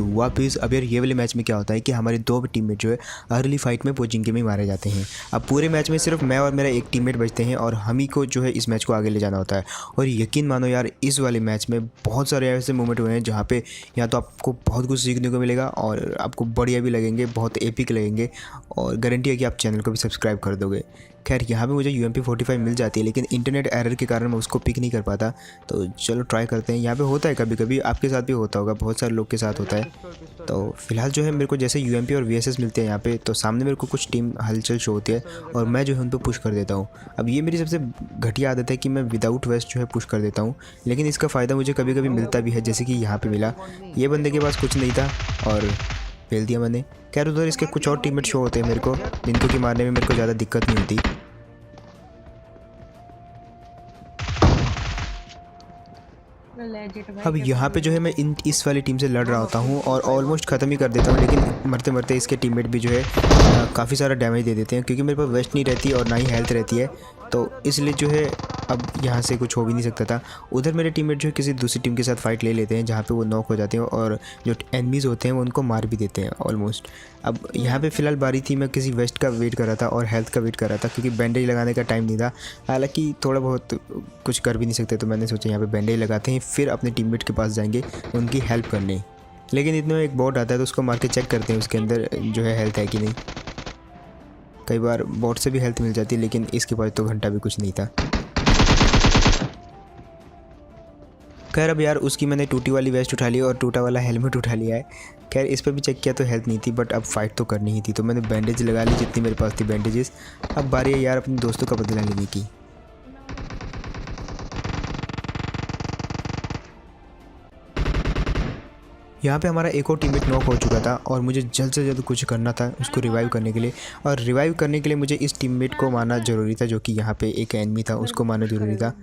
वापिस अब यार ये वाले मैच में क्या होता है कि हमारे दो टीममेट जो है अर्ली फाइट में पोचिंग में मारे जाते हैं। अब पूरे मैच में सिर्फ मैं और मेरा एक टीममेट बचते हैं और हम ही को जो है इस मैच को आगे ले जाना होता है। और यकीन मानो यार इस वाले मैच में बहुत सारे ऐसे मोमेंट हुए हैं जहाँ पे या तो आपको बहुत कुछ सीखने को मिलेगा और आपको बढ़िया भी लगेंगे, बहुत एपिक लगेंगे और गारंटी है कि आप चैनल को भी सब्सक्राइब कर दोगे। खैर यहाँ पे मुझे UMP45 मिल जाती है लेकिन इंटरनेट एरर के कारण मैं उसको पिक नहीं कर पाता। तो चलो ट्राई करते हैं। यहाँ पे होता है कभी कभी, आपके साथ भी होता होगा, बहुत सारे लोग के साथ होता है। तो फिलहाल जो है मेरे को जैसे UMP और VSS मिलते हैं यहाँ पे, तो सामने मेरे को कुछ टीम हलचल शो होती है और मैं जो है उन पर पुश कर देता हूँ। अब ये मेरी सबसे घटिया आदत है कि मैं विदाउट वेस्ट जो है पुश कर देता हूँ, लेकिन इसका फ़ायदा मुझे कभी कभी मिलता भी है, जैसे कि यहाँ पे मिला। ये बंदे के पास कुछ नहीं था और फेल दिया मैंने। खैर उधर इसके कुछ और टीममेट शो होते हैं मेरे को, जिनको कि मारने में मेरे को ज़्यादा दिक्कत नहीं होती। अब यहाँ पे जो है मैं इस वाली टीम से लड़ रहा होता हूँ और ऑलमोस्ट ख़त्म ही कर देता हूँ, लेकिन मरते मरते इसके टीममेट भी जो है काफ़ी सारा डैमेज दे देते हैं, क्योंकि मेरे पास वेस्ट नहीं रहती और ना ही हेल्थ रहती है। तो इसलिए जो है अब यहाँ से कुछ हो भी नहीं सकता था। उधर मेरे टीममेट जो है किसी दूसरी टीम के साथ फाइट ले लेते हैं जहाँ पे वो नॉक हो जाते हैं और जो एनिमीज़ होते हैं वो उनको मार भी देते हैं ऑलमोस्ट। अब यहाँ पे फ़िलहाल बारी थी, मैं किसी वेस्ट का वेट कर रहा था और हेल्थ का वेट कर रहा था, क्योंकि बैंडेज लगाने का टाइम नहीं था। हालांकि थोड़ा बहुत कुछ कर भी नहीं सकते, तो मैंने सोचा यहाँ पे बैंडेज लगाते हैं, फिर अपने टीममेट के पास जाएंगे उनकी हेल्प करने। लेकिन इतने में एक बॉट आता है तो उसको मार के चेक करते हैं उसके अंदर जो है हेल्थ है कि नहीं। कई बार बॉट से भी हेल्थ मिल जाती है, लेकिन इसके पास तो घंटा भी कुछ नहीं था। खैर अब यार उसकी मैंने टूटी वाली वेस्ट उठा ली और टूटा वाला हेलमेट उठा लिया है। खैर इस पर भी चेक किया तो हेल्थ नहीं थी, बट अब फाइट तो करनी ही थी, तो मैंने बैंडेज लगा ली जितनी मेरे पास थी बैंडेजेस। अब बारी है यार अपने दोस्तों का बदला लेने की। यहाँ पे हमारा एक और टीममेट नॉक हो चुका था और मुझे जल्द से जल्द कुछ करना था उसको रिवाइव करने के लिए। और रिवाइव करने के लिए मुझे इस टीममेट को मारना ज़रूरी था, जो कि यहाँ पे एक एनिमी था, उसको मारना ज़रूरी था,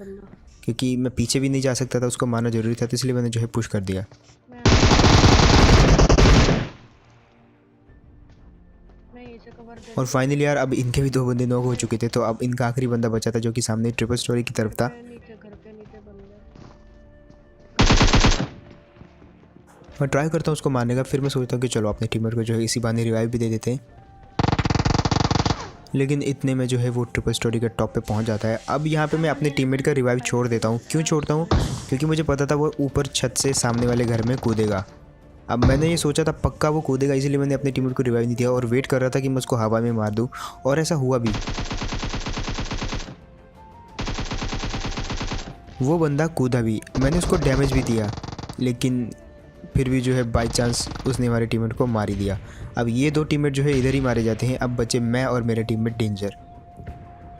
क्योंकि मैं पीछे भी नहीं जा सकता था, उसको मारना ज़रूरी था। तो इसलिए मैंने जो है पुश कर दिया। और फाइनली यार अब इनके भी दो बंदे नॉक हो चुके थे, तो अब इनका आखिरी बंदा बचा था, जो कि सामने ट्रिपल स्टोरी की तरफ था। मैं ट्राई करता हूँ उसको मारने का, फिर मैं सोचता हूँ कि चलो अपने टीममेट को जो है इसी बहाने रिवाइव भी दे देते हैं। लेकिन इतने में जो है वो ट्रिपल स्टोरी के टॉप पे पहुंच जाता है। अब यहाँ पे मैं अपने टीममेट का रिवाइव छोड़ देता हूँ। क्यों छोड़ता हूँ? क्योंकि मुझे पता था वो ऊपर छत से सामने वाले घर में कूदेगा। अब मैंने ये सोचा था पक्का वो कूदेगा, इसलिए मैंने अपने टीममेट को रिवाइव नहीं दिया और वेट कर रहा था कि मैं उसको हवा में मार दूँ, और ऐसा हुआ भी। वो बंदा कूदा भी, मैंने उसको डैमेज भी दिया, लेकिन फिर भी जो है बाई चांस उसने हमारे टीममेट को मार ही दिया। अब ये दो टीममेट जो है इधर ही मारे जाते हैं। अब बचे मैं और मेरे टीममेट डेंजर।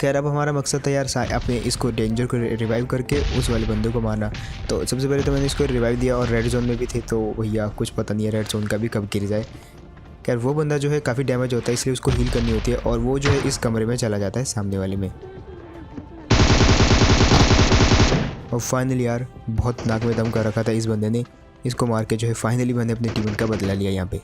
खैर अब हमारा मकसद था यार अपने इसको डेंजर को रिवाइव करके उस वाले बंदे को मारना। तो सबसे पहले तो मैंने इसको रिवाइव दिया और रेड जोन में भी थे, तो भैया कुछ पता नहीं है रेड जोन का भी कब गिर जाए। खैर वो बंदा जो है काफ़ी डैमेज होता है, इसलिए उसको हील करनी होती है और वो जो है इस कमरे में चला जाता है सामने वाले में। और फाइनली यार बहुत नाक में दम कर रखा था इस बंदे ने, इसको मार के जो है फाइनली मैंने अपने टीममेट का बदला लिया यहाँ पे।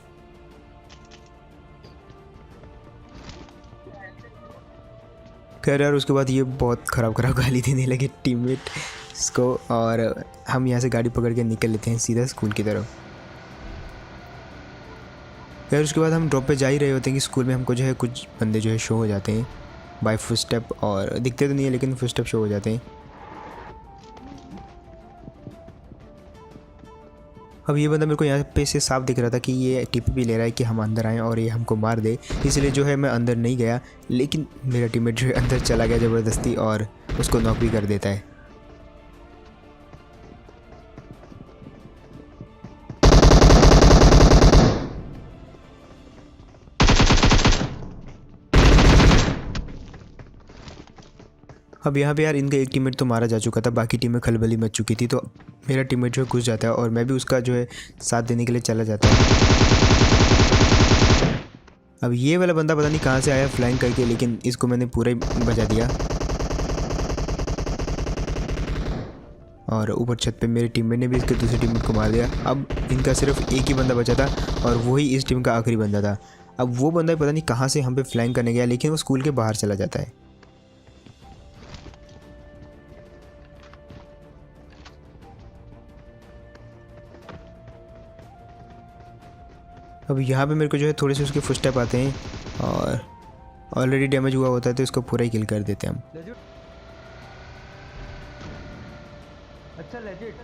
खैर यार उसके बाद ये बहुत ख़राब गाली देने लगे टीममेट इसको, और हम यहाँ से गाड़ी पकड़ के निकल लेते हैं सीधा स्कूल की तरफ। खैर उसके बाद हम ड्रॉप पे जा ही रहे होते हैं कि स्कूल में हमको जो है कुछ बंदे जो है शो हो जाते हैं बाय फुटस्टेप, और दिखते तो नहीं है लेकिन फुटस्टेप शो हो जाते हैं। अब ये बंदा मेरे को यहाँ पे से साफ दिख रहा था कि ये टिप भी ले रहा है कि हम अंदर आएँ और ये हमको मार दे, इसलिए जो है मैं अंदर नहीं गया। लेकिन मेरा टीममेट जो है अंदर चला गया ज़बरदस्ती और उसको नॉक भी कर देता है। अब यहाँ पे यार इनका एक टीममेट तो मारा जा चुका था, बाकी टीम में खलबली मच चुकी थी, तो मेरा टीममेट जो है घुस जाता है और मैं भी उसका जो है साथ देने के लिए चला जाता है। अब ये वाला बंदा पता नहीं कहाँ से आया फ्लाइंग करके, लेकिन इसको मैंने पूरा ही बजा दिया। और ऊपर छत पे मेरे टीममेट ने भी इसके दूसरी टीममेट को मार दिया। अब इनका सिर्फ एक ही बंदा बचा था और वही इस टीम का आखिरी बंदा था। अब वो बंदा पता नहीं कहाँ से हम पे फ्लाइंग करने गया, लेकिन वो स्कूल के बाहर चला जाता है। अब यहाँ पे मेरे को जो है थोड़े से उसके फुटस्टेप आते हैं और ऑलरेडी डैमेज हुआ होता है तो इसको पूरा ही किल कर देते हैं हम। अच्छा लेजिट।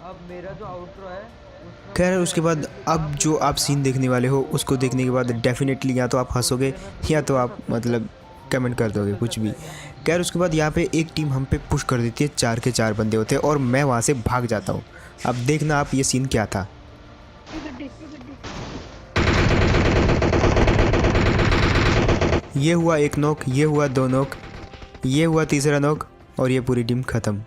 अब मेरा जो आउटरो है खैर उसके बाद अब जो आप सीन देखने वाले हो उसको देखने के बाद डेफिनेटली या तो आप हंसोगे या तो आप मतलब कमेंट कर दोगे कुछ भी। खैर उसके बाद यहाँ पे एक टीम हम पे पुश कर देती है, 4 के 4 बंदे होते हैं और मैं वहाँ से भाग जाता हूँ। अब देखना आप ये सीन क्या था। ये हुआ एक नॉक, ये हुआ 2 नॉक, ये हुआ तीसरा नॉक और ये पूरी टीम ख़त्म।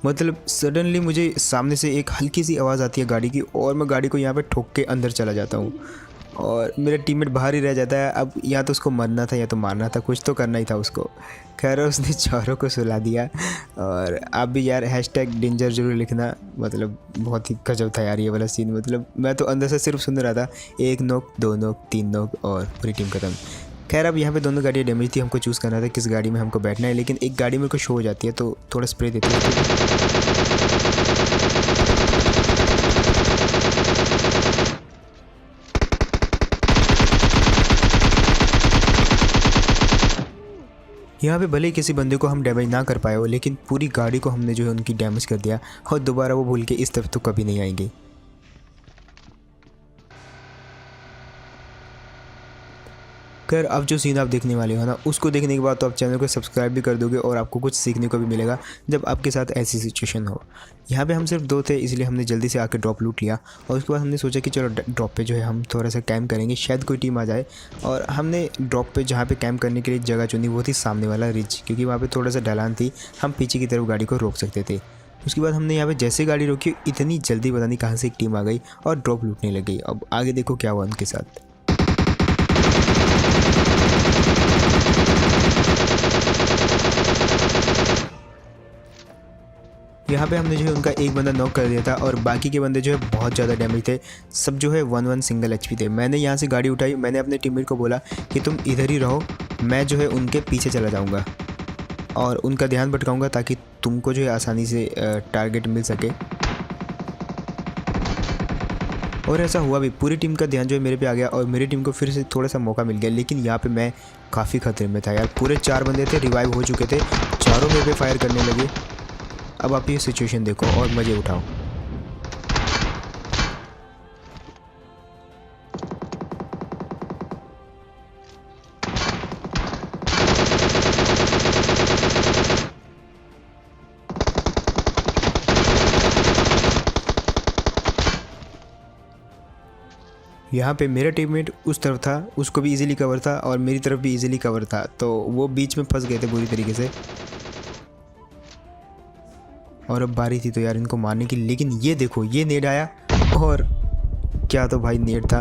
मतलब सडनली मुझे सामने से एक हल्की सी आवाज़ आती है गाड़ी की और मैं गाड़ी को यहाँ पे ठोक के अंदर चला जाता हूँ और मेरा टीममेट बाहर ही रह जाता है। अब या तो उसको मरना था या तो मारना था, कुछ तो करना ही था उसको। खैर उसने चारों को सुला दिया। और आप भी यार #डेंजर जरूर लिखना, मतलब बहुत ही गजब था यार ये वाला सीन। मतलब मैं तो अंदर से सिर्फ सुन रहा था, 1 नॉक 2 नॉक 3 नॉक और पूरी टीम ख़त्म। खैर अब यहाँ पे दोनों गाड़ियाँ डैमेज थी, हमको चूज़ करना था किस गाड़ी में हमको बैठना है, लेकिन एक गाड़ी मेरे को शो हो जाती है तो थोड़ा स्प्रे देते हैं। यहाँ पे भले ही किसी बंदे को हम डैमेज ना कर पाए हो, लेकिन पूरी गाड़ी को हमने जो है उनकी डैमेज कर दिया और दोबारा वो भूल के इस तरफ तो कभी नहीं आएंगे। खैर अब जो सीन आप देखने वाले हो ना, उसको देखने के बाद तो आप चैनल को सब्सक्राइब भी कर दोगे और आपको कुछ सीखने को भी मिलेगा जब आपके साथ ऐसी सिचुएशन हो। यहाँ पे हम सिर्फ 2 थे इसलिए हमने जल्दी से आकर ड्रॉप लूट लिया और उसके बाद हमने सोचा कि चलो ड्रॉप पे जो है हम थोड़ा सा कैम्प करेंगे, शायद कोई टीम आ जाए। और हमने ड्रॉप पे जहाँ पे कैम्प करने के लिए जगह चुनी वो थी सामने वाला रिज, क्योंकि वहाँ पर थोड़ा सा ढलान थी, हम पीछे की तरफ गाड़ी को रोक सकते थे। उसके बाद हमने यहाँ पे जैसे गाड़ी रोकी इतनी जल्दी पता नहीं कहाँ से एक टीम आ गई और ड्रॉप लूटने लग गई। अब आगे देखो क्या हुआ उनके साथ। यहाँ पे हमने जो है उनका एक बंदा नॉक कर दिया था और बाकी के बंदे जो है बहुत ज़्यादा डैमेज थे, सब जो है 1-1 सिंगल HP थे। मैंने यहाँ से गाड़ी उठाई, मैंने अपने टीममेट को बोला कि तुम इधर ही रहो, मैं जो है उनके पीछे चला जाऊँगा और उनका ध्यान भटकाऊँगा ताकि तुमको जो है आसानी से टारगेट मिल सके। और ऐसा हुआ भी, पूरी टीम का ध्यान जो है मेरे पे आ गया और मेरी टीम को फिर से थोड़ा सा मौका मिल गया। लेकिन यहाँ पे मैं काफ़ी खतरे में था यार, पूरे 4 बंदे थे, रिवाइव हो चुके थे, चारों मेरे पे फायर करने लगे। अब आप ये सिचुएशन देखो और मज़े उठाओ। यहाँ पे मेरा टीममेट उस तरफ था, उसको भी इजीली कवर था और मेरी तरफ भी इजीली कवर था, तो वो बीच में फंस गए थे बुरी तरीके से। और अब बारी थी तो यार इनको मारने की, लेकिन ये देखो ये नेड आया और क्या तो भाई नेड था।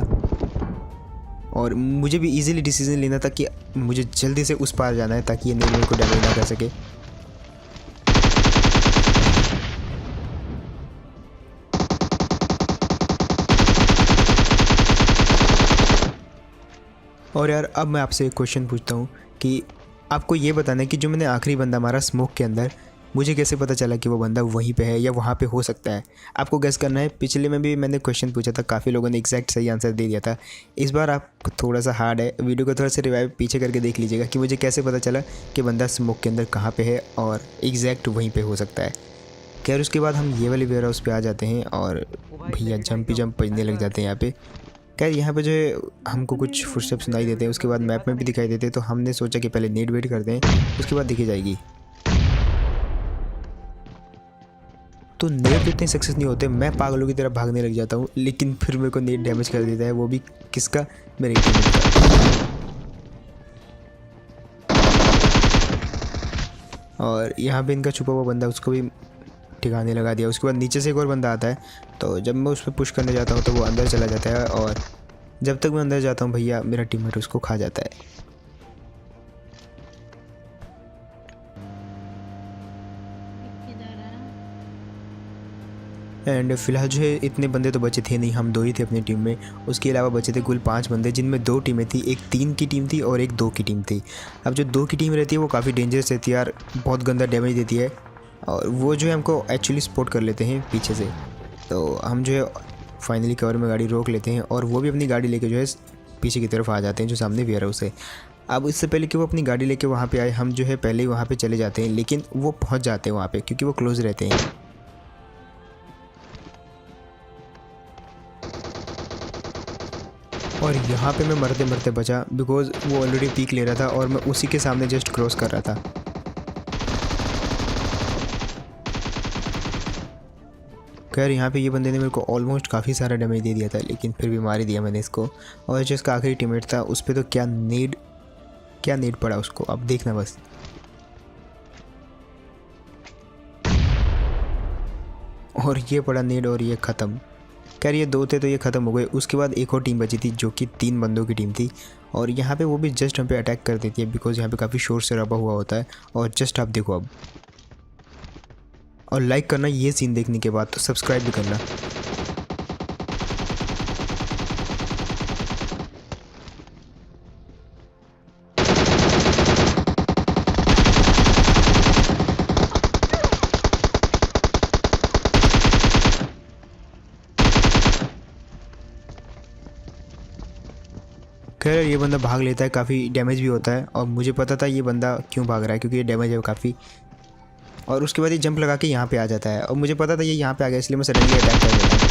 और मुझे भी इजीली डिसीजन लेना था कि मुझे जल्दी से उस पार जाना है ताकि ये नेड मेरे को डैमेज ना कर सके। और यार अब मैं आपसे एक क्वेश्चन पूछता हूँ कि आपको ये बताना है कि जो मैंने आखिरी बंदा मारा स्मोक के अंदर, मुझे कैसे पता चला कि वो बंदा वहीं पे है या वहाँ पे हो सकता है। आपको गेस करना है। पिछले में भी मैंने क्वेश्चन पूछा था, काफ़ी लोगों ने एग्जैक्ट सही आंसर दे दिया था। इस बार आपको थोड़ा सा हार्ड है, वीडियो को थोड़ा सा रिवाइव पीछे करके देख लीजिएगा कि मुझे कैसे पता चला कि बंदा स्मोक के अंदर कहाँ पर है और एग्जैक्ट वहीं पर हो सकता है। खैर उसके बाद हम ये वाले वेयर हाउस पे आ जाते हैं और भैया जंप बजने लग जाते हैं यहाँ पे। खैर यहाँ पे जो है हमको कुछ फुटस्टेप सुनाई देते हैं, उसके बाद मैप में भी दिखाई देते हैं, तो हमने सोचा कि पहले नेट वेट करते हैं, उसके बाद दिखी जाएगी। तो नेट इतने सक्सेस नहीं होते, मैं पागलों की तरह भागने लग जाता हूँ, लेकिन फिर मेरे को नेट डैमेज कर देता है, वो भी किसका, मेरे टीममेट का। और यहाँ पे इनका छुपा हुआ बंदा, उसको भी ठिकाने लगा दिया। उसके बाद नीचे से एक और बंदा आता है, तो जब मैं उस पर पुश करने जाता हूँ तो वो अंदर चला जाता है और जब तक मैं अंदर जाता हूँ भैया मेरा टीममेट उसको खा जाता है। एंड फिलहाल जो है इतने बंदे तो बचे थे नहीं, हम 2 ही थे अपनी टीम में। उसके अलावा बचे थे कुल 5 बंदे, जिनमें 2 टीमें थी, एक 3 की टीम थी और एक 2 की टीम थी। अब जो 2 की टीम रहती है वो काफ़ी डेंजरस रहती है यार, बहुत गंदा डैमेज देती है और वो जो है हमको एक्चुअली सपोर्ट कर लेते हैं पीछे से। तो हम जो है फाइनली कवर में गाड़ी रोक लेते हैं और वो भी अपनी गाड़ी लेके जो है पीछे की तरफ आ जाते हैं जो सामने वेयर हाउस है। अब इससे पहले कि वो अपनी गाड़ी लेके वहाँ पे आए, हम जो है पहले ही वहाँ पे चले जाते हैं, लेकिन वो पहुँच जाते हैं वहाँ पे क्योंकि वो क्लोज रहते हैं। और यहाँ पे मैं मरते मरते बचा बिकॉज वो ऑलरेडी पीक ले रहा था और मैं उसी के सामने जस्ट क्रॉस कर रहा था। खैर यहाँ पे ये बंदे ने मेरे को ऑलमोस्ट काफ़ी सारा डैमेज दे दिया था, लेकिन फिर भी मार ही दिया मैंने इसको। और जो इसका आखिरी टीममेट था उस पर तो क्या नेड पड़ा उसको, अब देखना बस। और ये पड़ा नेड और ये ख़त्म। खैर ये 2 थे तो ये ख़त्म हो गए। उसके बाद एक और टीम बची थी जो कि 3 बंदों की टीम थी और यहाँ पे वो भी जस्ट हम पे अटैक कर देती है बिकॉज यहाँ पे काफ़ी शोर शराबा हुआ होता है। और जस्ट आप देखो अब, और लाइक करना ये सीन देखने के बाद, तो सब्सक्राइब भी करना। खैर ये बंदा भाग लेता है, काफ़ी डैमेज भी होता है और मुझे पता था ये बंदा क्यों भाग रहा है क्योंकि ये डैमेज है काफ़ी। और उसके बाद ये जंप लगा के यहाँ पे आ जाता है और मुझे पता था ये यहाँ पे आ गया, इसलिए मैं सडनली अटैक कर देता हूँ।